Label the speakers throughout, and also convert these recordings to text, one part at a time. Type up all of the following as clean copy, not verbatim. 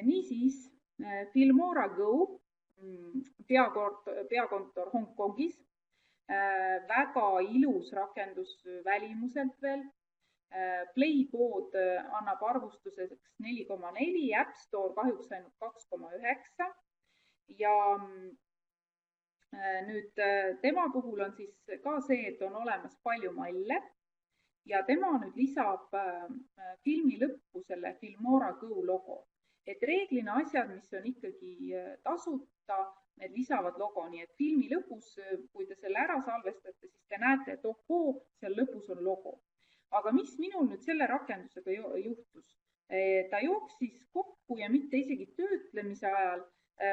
Speaker 1: Niisiis, Filmora Go, peakontor Hongkongis, väga ilus rakendus välimuselt veel. Playboard annab arvustuseks 4,4, App Store kahjuks ainult 2,9 ja nüüd tema puhul on siis ka see, et on olemas palju malle ja tema nüüd lisab filmi lõppu selle Filmora Go logo. Et reeglina asjad, mis on ikkagi tasuta, need lisavad logo, nii et filmi lõpus, kui te selle ära salvestate, siis te näete, et ohoo, seal lõpus on logo. Aga mis minul nüüd selle rakendusega juhtus? Ta jooksis kokku ja mitte isegi töötlemise ajal,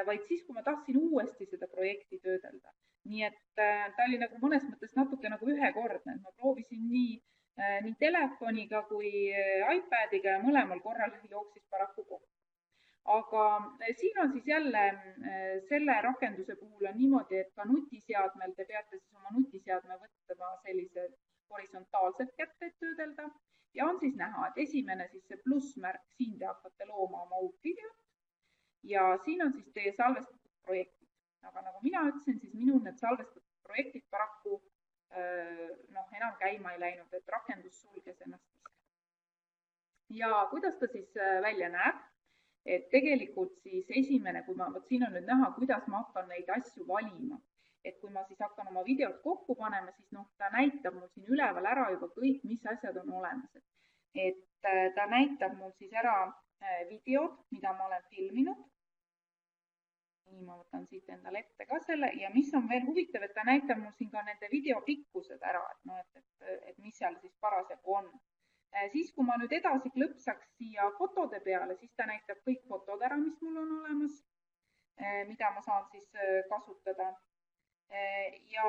Speaker 1: vaid siis, kui ma tahtsin uuesti seda projekti töödelda. Nii et ta oli nagu mõnes mõttes natuke nagu ühekordne. Ma proovisin nii telefoniga kui iPadiga ja mõlemal korral jooksis paraku kokku. Aga siin on siis jälle selle rakenduse puhul on niimoodi, et ka nutiseadmel te peate siis oma nutiseadme võtma sellised horisontaalselt kätte töödelda ja on siis näha, et esimene siis see plussmärk, siin te hakkate looma oma uut videot ja siin on siis teie salvestatud projektid. Aga nagu mina ütlesin, siis minul need salvestatud projektid paraku enam käima ei läinud, et rakendus sulges ennast ise. Ja kuidas ta siis välja näeb? Et tegelikult siis esimene, kui siin on nüüd näha, kuidas ma hakkan neid asju valima. Et kui ma siis hakkan oma videot kokku panema, siis ta näitab mul siin üleval ära juba kõik, mis asjad on olemas. Et ta näitab mul siis ära videod, mida ma olen filminud. Nii ma võtan siit endale ette ka selle ja mis on veel huvitav, et ta näitab mul siin ka nende videopikkused ära, et mis seal siis parasjagu on. Siis, kui ma nüüd edasi klõpsaks siia fotode peale, siis ta näitab kõik fotod ära, mis mul on olemas, mida ma saan siis kasutada. Ja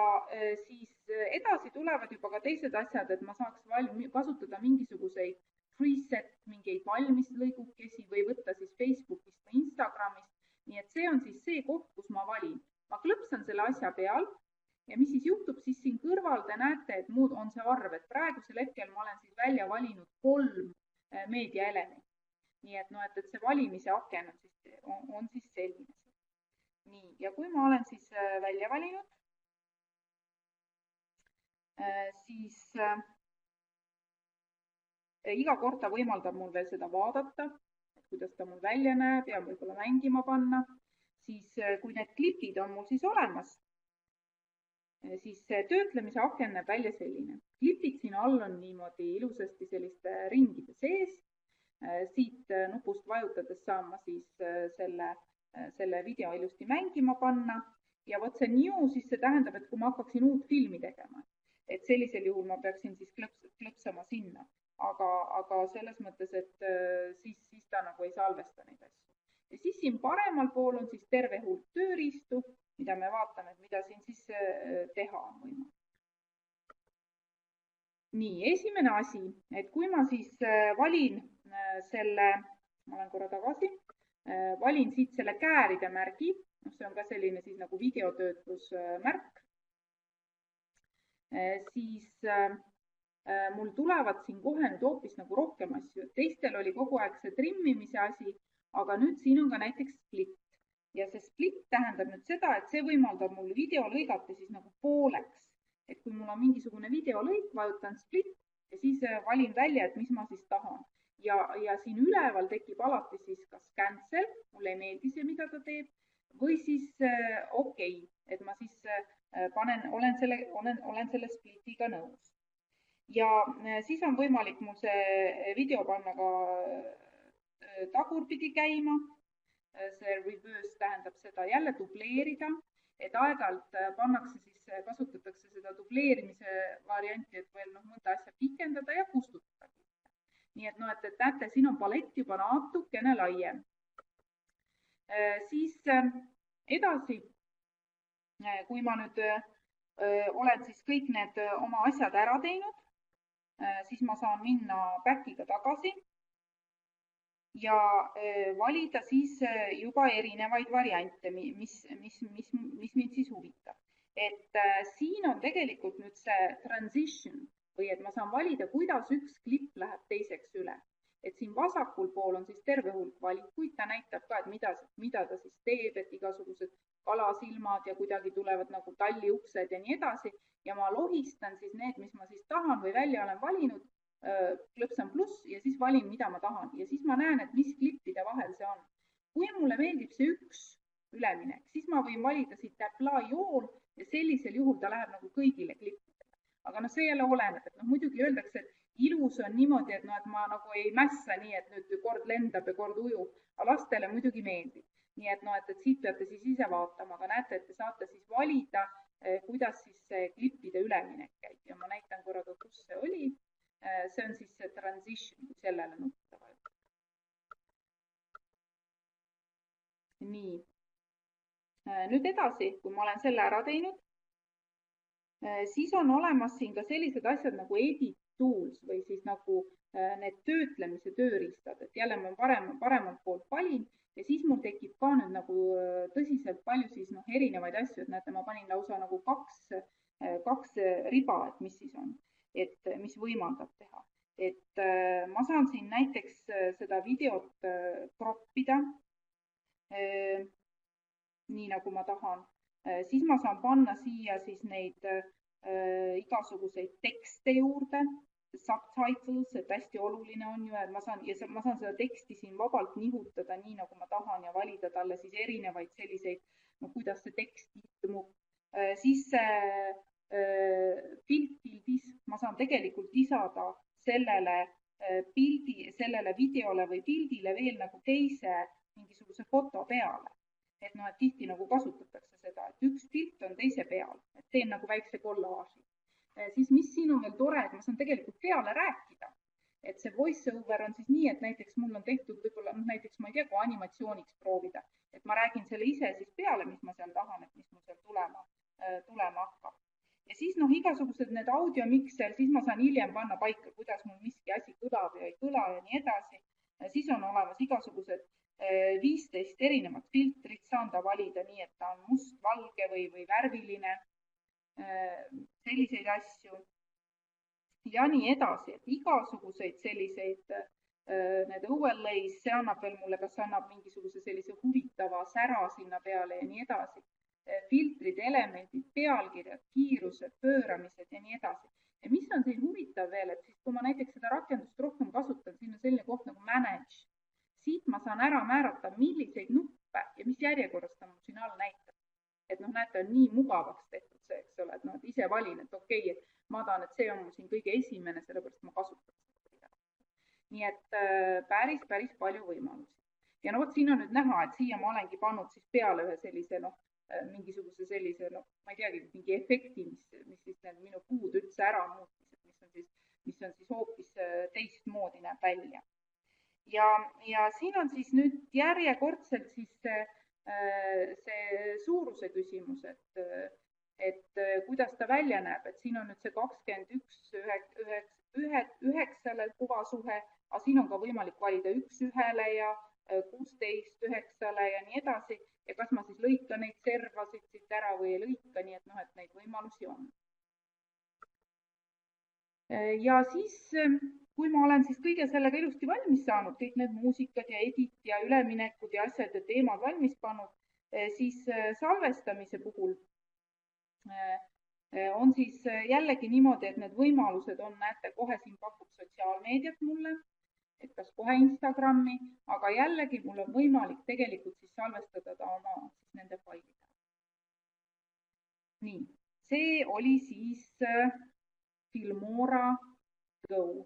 Speaker 1: siis edasi tulevad juba ka teised asjad, et ma saaks kasutada mingisuguseid preset, mingeid valmislõigukesi või võtta siis Facebookist või Instagramist. Nii et see on siis see koht, kus ma valin. Ma klõpsan selle asja peal ja mis siis juhtub, siis siin kõrval te näete, et muud on see arv, et praegusel hetkel ma olen siis välja valinud 3 meediaelementi. Nii et see valimise aken on siis selline. Nii, ja kui ma olen siis välja valinud, siis iga kord ta võimaldab mul veel seda vaadata, kuidas ta mul välja näeb ja võib-olla mängima panna. Siis kui need klipid on mul siis olemas, siis töötlemise aken näeb välja selline. Klipid siin all on niimoodi ilusasti selliste ringide sees. Siit nupust vajutades saan ma siis selle video ilusti mängima panna. Ja võt see new, siis see tähendab, et kui ma hakkaksin uut filmi tegema, et sellisel juhul ma peaksin siis klõpsama sinna. Aga selles mõttes, et siis ta nagu ei salvesta neid asju. Ja siis siin paremal pool on siis terve hulk tööriistu, mida me vaatame, mida siin siis teha on võimalik. Nii, esimene asi, et kui ma siis valin selle, ma olen korra tagasi, valin siit selle kääride märgi, see on ka selline siis nagu videotöötlusmärk, siis mul tulevad siin kohe nüüd hoopis nagu rohkem asju. Teistel oli kogu aeg see trimmimise asi, aga nüüd siin on ka näiteks split. Ja see split tähendab nüüd seda, et see võimaldab mul video lõigata siis nagu pooleks. Et kui mul on mingisugune videolõik, vajutan split ja siis valin välja, et mis ma siis tahan. Ja siin üleval tekib alati siis kas cancel, mulle ei meeldi see, mida ta teeb, või siis okei, et ma siis olen selle splitiga nõus. Ja siis on võimalik mul see video panna ka tagurpidi käima. See reverse tähendab seda jälle dubleerida, et aeg-ajalt pannakse siis, kasutatakse seda dubleerimise varianti, et veel mõnda asja pikendada ja kustutada. Nii et näete, siin on palett juba natukene laiem. Siis edasi, kui ma nüüd olen siis kõik need oma asjad ära teinud, siis ma saan minna backiga tagasi ja valida siis juba erinevaid variante, mis mind siis huvitab. Et siin on tegelikult nüüd see transition või et ma saan valida, kuidas üks klipp läheb teiseks üle. et siin vasakul pool on siis terve hulk valikuid, ta näitab ka, et mida ta siis teeb, et igasugused kalasilmad ja kuidagi tulevad nagu talliuksed ja nii edasi ja ma lohistan siis need, mis ma siis tahan või välja olen valinud, klõpsan pluss ja siis valin, mida ma tahan ja siis ma näen, et mis klippide vahel see on. Kui mulle meeldib see üks üleminek, siis ma võin valida siit apply all ja sellisel juhul ta läheb nagu kõigile klippidele. Aga no see jälle oleneb, et muidugi öeldakse, et ilus on niimoodi, et ma nagu ei mässa nii, et nüüd kord lendab ja kord ujub, aga lastele muidugi meeldib. Nii et et siit peate siis ise vaatama, aga näete, et te saate siis valida, kuidas siis see klippide üleminek käib ja ma näitan korraga, kus see oli. See on siis see transition, kui sellele nutta vajutada. Nii. Nüüd edasi, kui ma olen selle ära teinud, siis on olemas siin ka sellised asjad nagu edit tools või siis nagu need töötlemise tööriistad, et jälle ma paremalt poolt valin ja siis mul tekib ka nüüd nagu tõsiselt palju siis erinevaid asju, et näete, ma panin lausa nagu kaks riba, et mis siis on, et mis võimaldab teha. Et ma saan siin näiteks seda videot kroppida, nii nagu ma tahan. Siis ma saan panna siia siis neid igasuguseid tekste juurde, subtitles, et hästi oluline on ju, et ma saan seda teksti siin vabalt nihutada nii, nagu ma tahan ja valida talle siis erinevaid selliseid, kuidas see tekst ilmub. Siis pildis ma saan tegelikult lisada sellele videole või pildile veel nagu teise mingisuguse foto peale. Et tihti nagu kasutatakse seda, et üks pilt on teise peal, et teen nagu väikse kollaaži. Siis mis siin on veel tore, et ma saan tegelikult peale rääkida. Et see voice over on siis nii, et näiteks mul on tehtud võib-olla, näiteks ma ei tea, kui animatsiooniks proovida, et ma räägin selle ise siis peale, mis ma seal tahan, et mis mul seal tulema hakkab. Ja siis igasugused need audiomikser, siis ma saan hiljem panna paika, kuidas mul miski asi kõlab ja ei kõla ja nii edasi. Siis on olemas igasugused 15 erinevat filtrit, saan ta valida nii, et ta on must, valge või värviline, selliseid asju ja nii edasi, et igasuguseid selliseid need overlays, see annab veel mulle, kas annab mingisuguse sellise huvitava sära sinna peale ja nii edasi. Filtrid, elemendid, pealkirjad, kiirused, pööramised ja nii edasi. Ja mis on siin huvitav veel, et siis kui ma näiteks seda rakendust rohkem kasutan, siin on selline koht nagu manage. Siit ma saan ära määrata, milliseid nuppe ja mis järjekorras ta mul siin all näitab. Et näete, on nii mugavaks tehtud see, eks ole, et ise valin, et okei, et ma tahan, et see on mul siin kõige esimene, sellepärast ma kasutan seda. Nii et päris palju võimalusi. Ja vot siin on nüüd näha, et siia ma olengi pannud siis peale ühe sellise, mingisuguse sellise, ma ei teagi, mingi efekti, mis siis need minu puud üldse ära muutis, mis on siis hoopis teistmoodi näeb välja. Ja siin on siis nüüd järjekordselt siis see suuruse küsimus, et kuidas ta välja näeb, et siin on nüüd see 21:9 kuvasuhe, aga siin on ka võimalik valida 1:1 ja 16:9 ja nii edasi. Ja kas ma siis lõikan neid servasid siit ära või ei lõika, nii et neid võimalusi on. Ja siis, kui ma olen siis kõige sellega ilusti valmis saanud, kõik need muusikad ja edit ja üleminekud ja asjad ja teemad valmis pannud, siis salvestamise puhul on siis jällegi niimoodi, et need võimalused on, näete, kohe siin pakub sotsiaalmeediat mulle, et kas kohe Instagrami, aga jällegi mul on võimalik tegelikult siis salvestada ta oma nende failidega. Nii, see oli siis Filmora Go.